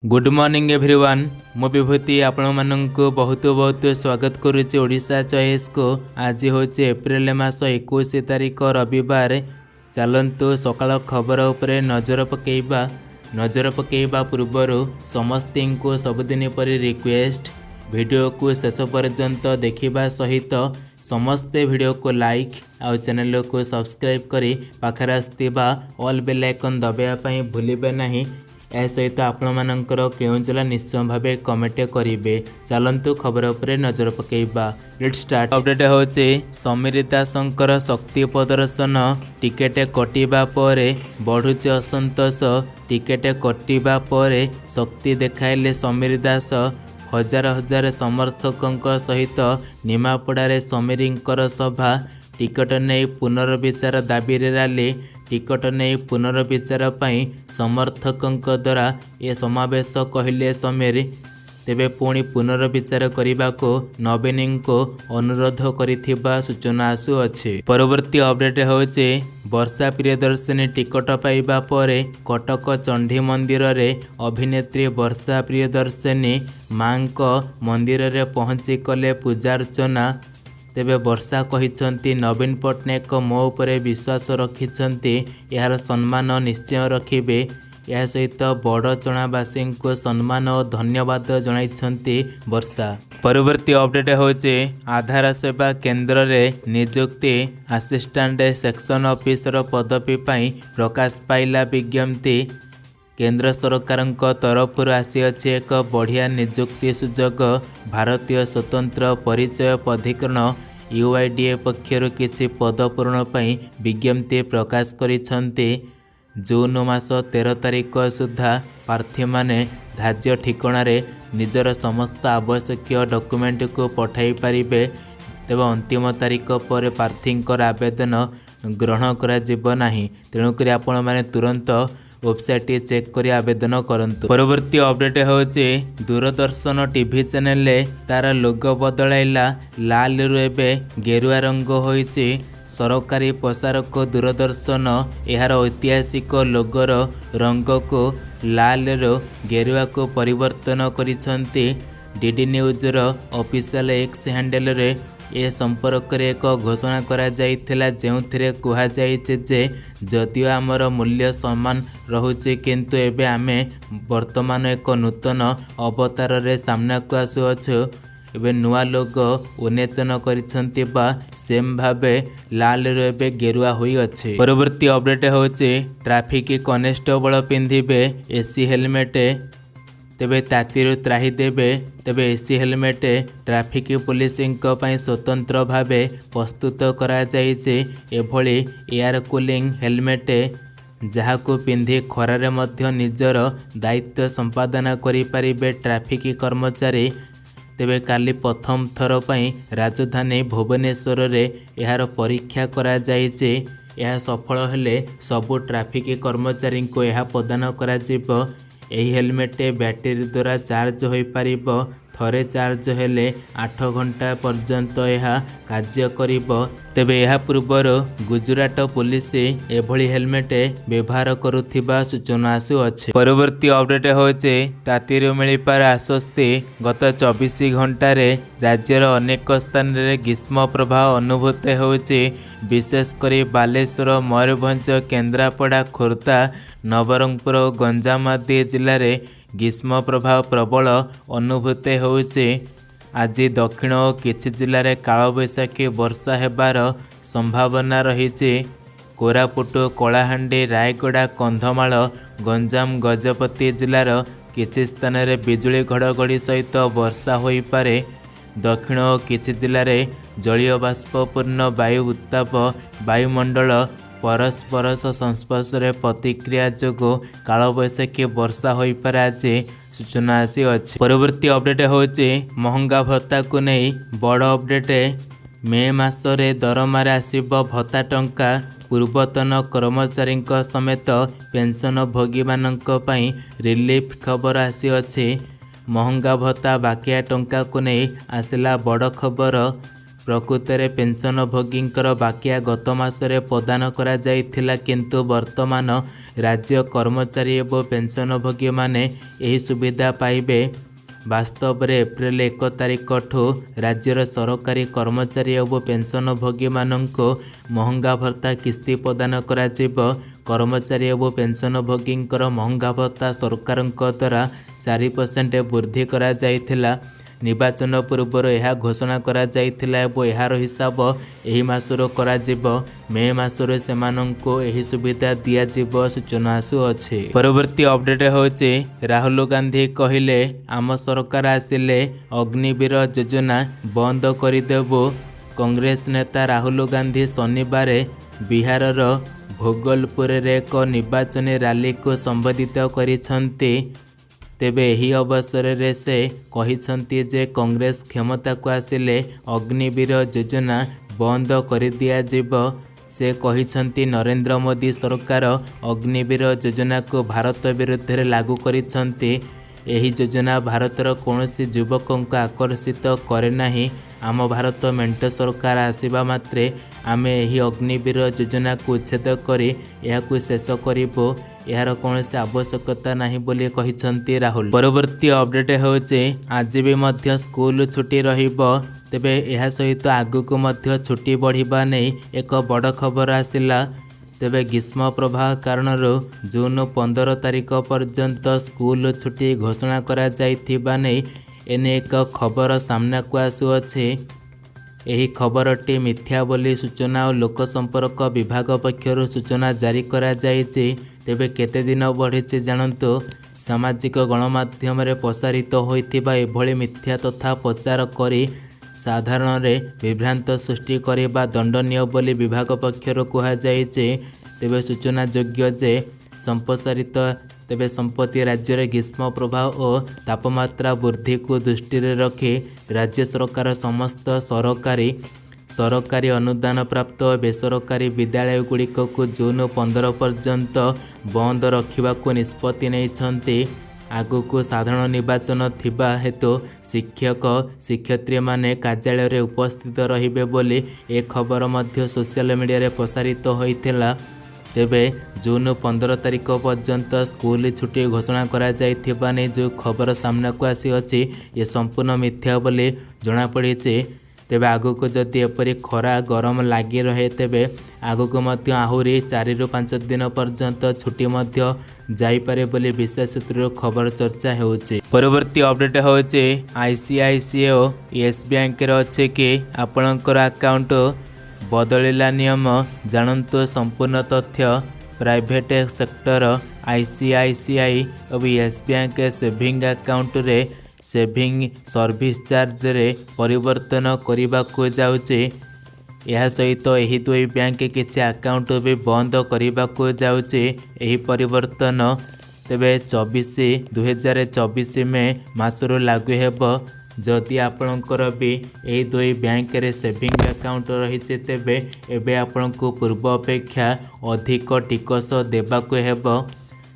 Good morning everyone मु विभूति आपण मानक बहुत बहुत स्वागत करुच्ची ओडिशा चॉइस को। आज हूँ एप्रिल मास 21 तारिख रविवार। चलतु सकाल खबर उपरे नजर पकेबा पूर्वर समस्त को सबुदिन पर रिक्वेस्ट वीडियो को शेष पर्यंत देखा सहित समस्ते वीडियो को लाइक आउ चैनल को सब्सक्राइब करी पाखर आसथिबा ऑल बेल आइकन दबाइबा भूलिबे नहीं। यह सहित आपण मानकर केउं जिला निश्चय भाव कमेंट करेंगे। चलतु खबर उपरे नजर पकेबा। Let's start. अपडेट होचे समीर दासंकर शक्ति प्रदर्शन टिकेट कटिबा पर बढ़ुचे असंतोष। टिकेट कटिबा पर शक्ति देखाइले समीर दास। हजार हजार समर्थकों सहित निमापड़ारे समीरंकर सभा। टिकट नहीं पुनर्विचार दाबी रैली। टिकट नहीं पुनर्विचार पाई समर्थकों द्वारा ये समावेश कहले समीर। तेबे पुणी पुनर्विचार करने को नवीन को अनुरोध करिथिबा सूचना आसुअछि। परवर्ती अपडेट होचे वर्षा प्रियदर्शिनी टिकट पाइबा पर कटक चंडी मंदिर रे अभिनेत्री वर्षा प्रियदर्शिनी मां को मंदिर रे पहुंची कले पूजार्चना। तेबे वर्षा कहिसंती नवीन पट्टनायक मो उपरे विश्वास रखिछंती यार सम्मान निश्चय रखिबे। यह सहित बड़चणावासी को सम्मान और धन्यवाद जणाइछंती वर्षा। परवर्ती अपडेट होचे आधार सेवा केंद्र रे नियुक्ति असिस्टेंट सेक्शन ऑफिसर पदवी पाई प्रकाश पाइला विज्ञप्ति। केंद्र सरकार तरफ आसी अछि एक बढ़िया नियुक्ति सुजोग। भारतीय स्वतंत्र परिचय प्राधिकरण UIDA पक्षर किसी पद पूरण पाई विज्ञप्ति प्रकाश करिछंती। जून मास 13 तारिख सुधा प्रार्थी माने धार्य ठिकाणारे निजर समस्त आवश्यक डॉक्यूमेंट को पठाई पारिबे। तेज अंतिम तारिख पर प्रार्थींकर आवेदन ग्रहण करा जिवो नाही। तेणुकरी आपण माने तुरंत वेबसाइट चेक कर आवेदन करंतु। परवर्ती अपडेट होचे दूरदर्शन टीवी चैनल तार लोगो बदलाइला। लाल रु एबे गेरुआ रंग होइचे। सरकारी प्रसारक दूरदर्शन यार ऐतिहासिक लोगोर रंग को लाल रु गेरुआ को परिवर्तन करिसंती। डीडी न्यूज रो ऑफिशियल एक्स हैंडल रे ए संपर्क रे एक घोषणा करा जाइथिला जेउथिरे कुहा जाइछे जे जदियो आमर मूल्य समान रहुचे किंतु एबे आमे वर्तमान एक नूतन अवतार रे सामना को आसुअछु। एबे नुआ लोग उन्मोचन करिसंती बा सेम भाबे लाल रो एबे गेरुआ होई अछि। परवर्ती अपडेट होचे ट्रैफिक कनेस्टेबल पिंधिबे एसी हेलमेट। तेबे तातीरु त्राही देबे। तेबे एसी हेलमेट ट्रैफिक पुलिसिंग स्वतंत्र भावे प्रस्तुत करा जाइछे। एभली एयर कूलिंग हेलमेट जहाको पिंधि खरारे मध्य निजर दायित्व संपादन करि पारिबे ट्रैफिक कर्मचारी। तेबे काली प्रथम थर पई राजधानी भुवनेश्वर रे यार परीक्षा करा जाइछे। यह सफल हेले सबु ट्रैफिक कर्मचारी को यह प्रदान करा जिवो। यही हेलमेट बैटेरी द्वारा चार्ज हो पारिबो। थरे चार्ज हेले 8 घंटा पर्यंत यह कार्य करिबो। तेबे यह पूर्वर गुजरात पुलिस एभली हेलमेट व्यवहार करुथिबा सूचना आसुअछि। परवर्ती अपडेट होचे तातीरु मिलिपार आश्वस्ति। गत 24 घंटा रे राज्यर अनेक स्थान रे ग्रीष्म प्रभाव अनुभूत होचे। विशेषकर बालेश्वर मयूरभंज केन्द्रापड़ा खोर्धा नवरंगपुर और गंजाम आदि जिले में ग्रीष्म प्रभाव प्रबल अनुभूत होचे। आज दक्षिण और किछि जिले में कालबैशाखी वर्षा हेबार संभावना रही। कोरापुट कलाहांडी रायगड़ा कंधमाल गंजाम गजपति जिलार किछि स्थान में बिजुली घड़घड़ी सहित वर्षा हो पारे। दक्षिण और किछि जिले में जलीय बाष्पूर्ण वायु उत्ताप वायुमंडल परस्पर संस्पर्श रे प्रतिक्रिया जोगो कालबैशाखी वर्षा हो पारे आज सूचना आसी अछि। परवर्ती अपडेट होचे महंगा भत्ता को नहीं बड़ अपडेट। मे मास रे दरमारे आसीबो भत्ता टंका। पूर्वतन कर्मचारी समेत पेंशन भोगी मानक पई रिलीफ खबर आसी अछि। महंगा भत्ता बाकिया टंका को नहीं आसिला बड़ खबर। प्रकृत में पेंशनभोगींकर बाकिया गत मासरे प्रदान करा जाइथिला, किंतु वर्तमान राज्य कर्मचारी एवं पेंशनभोगी माने यही सुविधा पाइबे। वास्तव में एप्रिल 1 तारिख ठू राज्यर सरकारी कर्मचारी एवं पेंशनभोगी माननको महंगा भत्ता किस्ती प्रदान करा जिवो। कर्मचारी एवं पेंशनभोगींकर महंगा भत्ता सरकार द्वारा 4% वृद्धि करा जाइथिला। निर्वाचन पूर्व यह घोषणा करा जाइथिला एवं यार हिसाब एही मासरो करा जिवो। मे मासरो सेमानंको एही सुविधा दिया जिवो सूचना आसुअछि। परवर्ती अपडेट होछि राहुल गांधी कहिले आम सरकार आसिले अग्निवीर योजना बंद करदेबु। कांग्रेस नेता राहुल गांधी शनिवार बिहारर भोगलपुर रे एक निर्वाचन रैली को संबोधित करिसंती। तेबे एही अवसर रे से कहिसंती जे कांग्रेस क्षमता को आसिले अग्निवीर योजना बंद कर दिया जिवो। से कहिसंती नरेंद्र मोदी सरकार अग्निवीर योजना को भारत विरुद्ध रे लागू करिसंती। एही योजना भारतर कौनसी युवकों को आकर्षित करे नाही। आम भारत मेंट सरकार आसिबा मात्रे आमे एही अग्निवीर योजना को उच्छेद करी एहाकु शेष करिबो। यार कौन से आवश्यकता नहीं बोली कहिसंती राहुल। परवर्ती अपडेट होचे आज भी मध्य स्कूल छुट्टी रहिबो। तेबे यह सहित आगु मध्य छुट्टी बढ़िबा नहीं एक बड़ खबर आसिला। तेबे ग्रीष्म प्रवाह कारण जून 15 तारिख पर्यंत स्कूल छुट्टी घोषणा करा जाइथिबा नहीं एने एक खबर सामना को आसुअछि। एही खबरटी मिथ्या बोली सूचना और लोक संपर्क विभाग पक्षर सूचना जारी करा जाइछि। तेबे केते दिन बढ़ी जानतु। सामाजिक गणमाध्यम रे प्रसारित होइथिबा एभली मिथ्या तथा प्रचार करी साधारण रे विभ्रांत सृष्टि करबा दंडनीय बोली विभाग पक्षर कहा जाइछि। तेबे सूचना योग्य जे संप्रसारित तेबे संपत्ति राज्य ग्रीष्म प्रवाह और तापमात्रा वृद्धि को दृष्टि रखी राज्य सरकार समस्त सरकारी अनुदान प्राप्त बेसरकारी विद्यालय गुड़िक को जून 15 पर्यंत बंद रखा निष्पत्ति नहीं। आगु साधारण निर्वाचन थिबा हेतु शिक्षक शिक्षयित्री माने कार्यालय रे उपस्थित रहिबे बोली ए खबर मध्य सोशल मीडिया रे प्रसारित होइथिला। तेबे जून 15 तारिख पर्यंत स्कूल छुट्टी घोषणा करा जाइथिबा ने जो खबर सामना को आसी अछि ये संपूर्ण मिथ्या बोली जणा पड़िछि। तेबे आगु जदि एपरी खरा गरम लगी रहे तेबे आगु मध्य आहुरी 4 ରୁ 5 दिन पर्यंत छुट्टी मध्य जाइपारे बोली विशेष सूत्र खबर चर्चा होउछि। परवर्ती अपडेट होउछि आईसीआईसीआई और येस बैंक रे अछि कि आपणकर अकाउंट बदलिला नियम जानतु। संपूर्ण तथ्य प्राइवेट सेक्टर आईसीआईसीआई और येस बैंक सेविंग अकाउंट रे सेविंग सर्विस चार्ज रे परिवर्तन करने को जाउचे। यह सहित यही दुई बैंक किसी अकाउंट भी बंद करने को जाउचे। यही परिवर्तन तेबे 2024 में मासरू लागू हेबो। जदि आपणकर भी यही दुई बैंक रे सेविंग अकाउंट रही तेबे एबे आपणको पूर्व अपेक्षा अधिक टिकस देबाको हेबो।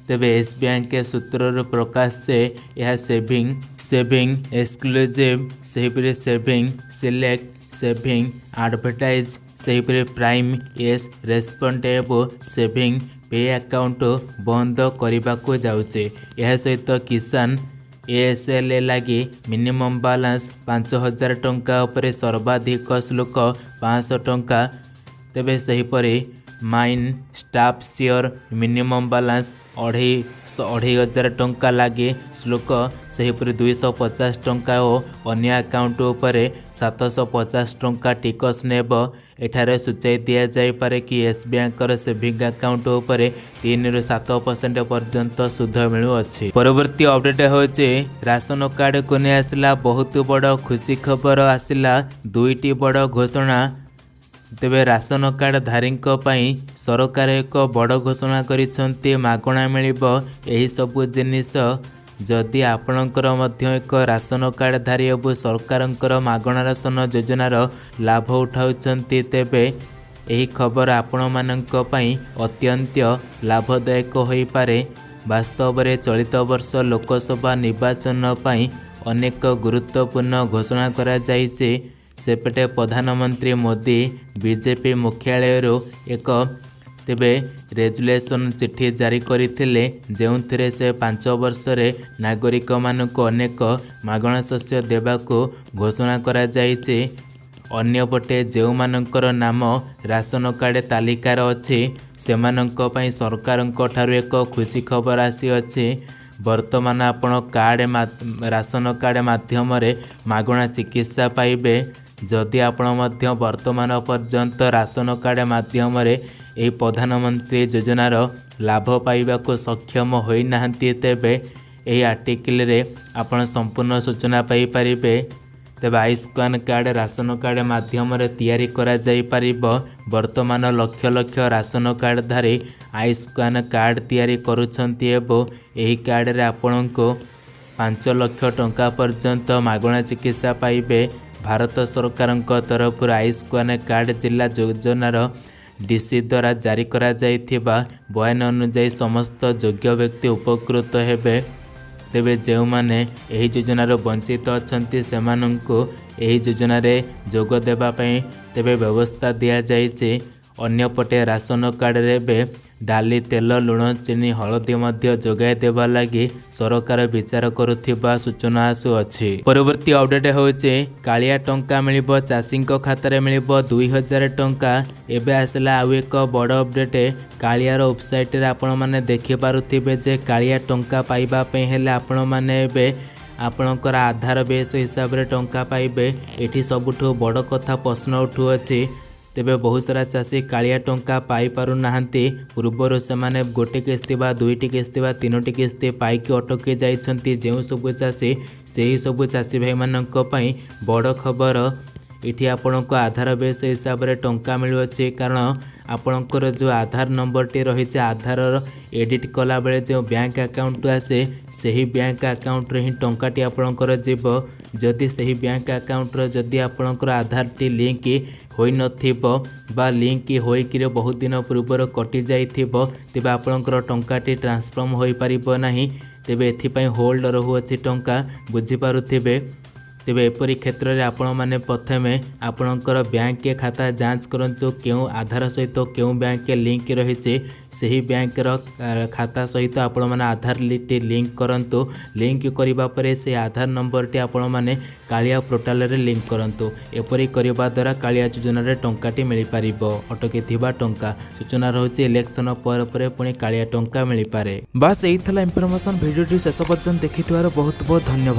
तेबे एस बैंक सूत्र प्रकाश से यह सेविंग एक्सक्लूसिव सेहिपरि सेविंग सिलेक्ट सेविंग एडवर्टाइज सेहिपरि प्राइम एस रेस्पोंडेबल सेविंग पे अकाउंट बंद करने को जाउचे। यह सहित किसान एएसएल लगी मिनिमम बैलेंस 5000 टंका उपरे सर्वाधिक शुल्क 500 टंका। तेबे सेहिपरि माइन स्टाफ शेयर मिनिमम बैलेंस 2500 टंका लगे शुल्क सेहिपरि 250 टंका और अन्य अकाउंट उपरे 750 टंका टिकस नेब। एठारे सूचाई दिया जाइपारे कि येस बैंकर सेविंग अकाउंट उपरे 3 ରୁ 7% पर्यंत सुध मिलुअछि। परवर्ती अपडेट होचे राशन कार्ड को नहीं आसला बहुत बड़ खुशी खबर आसला। 2टी बड़ घोषणा। तेबे राशन कार्ड धारी सरकार एक बड़ घोषणा करिसंती मागणा मिलिबो एही सबु जिनिस। जदि आपणकर मध्य एक राशन कार्ड धारी एवं सरकारंकर मागणा राशन योजनार लाभ उठाउछंती तेबे एही खबर आपण मानक पई अत्यंत लाभदायक होई पारे। वास्तव में चलित वर्ष लोकसभा निर्वाचन पई अनेक गुरुत्वपूर्ण घोषणा करा जाइछे। सेपटे प्रधानमंत्री मोदी बीजेपी मुख्यालय एक तेबे रेजुलेशन चिठी जारी करथिले जेउथिरे से 5 वर्ष रे नागरिक मानक अनेक मागणा शस्य देबाको घोषणा करा जायछि। अन्यपटे जो मानकर नाम राशन कार्ड तालिकार अच्छी सेमानंक पई सरकारंक ठारू एक खुशी खबर आसी अछि। वर्तमान आपण राशन कार्ड माध्यम रे मागणा चिकित्सा पाइबे। जदि आपण मध्य वर्तमान पर्यंत राशन कार्ड माध्यम रे एही प्रधानमंत्री योजनार लाभ पाइबाको सक्षम होई नाहंती तेबे एही आर्टिकल रे आपण संपूर्ण सूचना पाई परिबे। तेबे आयुष्मान कार्ड राशन कार्ड माध्यम रे तैयारी करा जाई परिबो। वर्तमान लक्ष लक्ष राशन कार्डधारी आयुष्मान कार्ड तैयारी करुछंती एवं एही कार्ड रे आपनको 5 लाख टंका पर्यंत मागणा चिकित्सा पाइबे। भारत सरकारक तरफ आयुष्मान कार्ड जिला योजनार डीसी द्वारा जारी करा जाइथिबा बयान अनुसार समस्त योग्य व्यक्ति उपकृत हेबे। तेबे जो माने एही योजनार वंचित अछंती सेमानंको एही योजना रे जोग देबा पई तेबे व्यवस्था दिया जाइछे। अन्यपटे राशन कार्ड रे बे डाली तेल लुण चीनी हलदी मध्य जोगाई देबा लागि सरकार विचार करुथिबा सूचना आसु अछि। परवर्ती अपडेट होचे कालिया टंका मिलिबो चाषींक खाता रे मिलिबो 2000 टंका। एबे आसला आउ एक बड़ अपडेट कालियार वेबसाइट रे आपण माने देखि पारुथिबे जे कालिया टंका पाइबा पई हेले आपण माने एबे आपणकर आधार बेस हिसाब रे टंका पाइबे। एठी सबुठो बड़ कथा प्रश्न उठु अछि। तेबे बहुत सारा चाषी कालिया टंका पाई पारु नाहंती। पूर्वर से माने गोटे किस्ती बा दुईटी किस्ती बा तीनोटी किस्ती पाइकी अटकी जाइछंती। जेउ सब चाषी सेही सब चाषी भाई मानक पई बड़ खबर। इठी आपणको आधार बेस हिसाब रे टंका मिलुछि। कारण आपणकर जो आधार नंबर टी रही आधार एडिट कला बेले जो बैंक अकाउंट आसे सही बैंक अकाउंट रे ही टंका टी आपणकर जीव। जदि सही बैंक अकाउंट रे जदि आपणकर आधार टी लिंक होई नथिबो बा लिंक होई कि बहुत दिन पूर्वर कटि जाइथिबो तेबे आपणकर टंका टी ट्रांसफर होई परिबो नाही। तेबे एथि पई होल्ड रहुछि टंका बुझी पारुथिबे। तेबे एपरी क्षेत्र में आपण मैंने प्रथमे आपणकर बैंक खाता जांच करंतु क्यों आधार सहित क्यों बैंक लिंक रही सही बैंक खाता सहित आपण मैंने आधार लिंक करंतु। लिंक करबा परे से आधार नंबर टी आपण मैंने कालिया पोर्टाल रे लिंक करंतु। एपरी करबा द्वारा कालिया योजना रे टंकाटी मिल पारिबो। अटकी थिबा टंका सूचना रहउछि इलेक्शन पर पुणी कालिया टंका मिल पारे। बस एही थला इंफॉर्मेशन वीडियो टी शेष पर्यंत देखिथिवार बहुत बहुत धन्यवाद।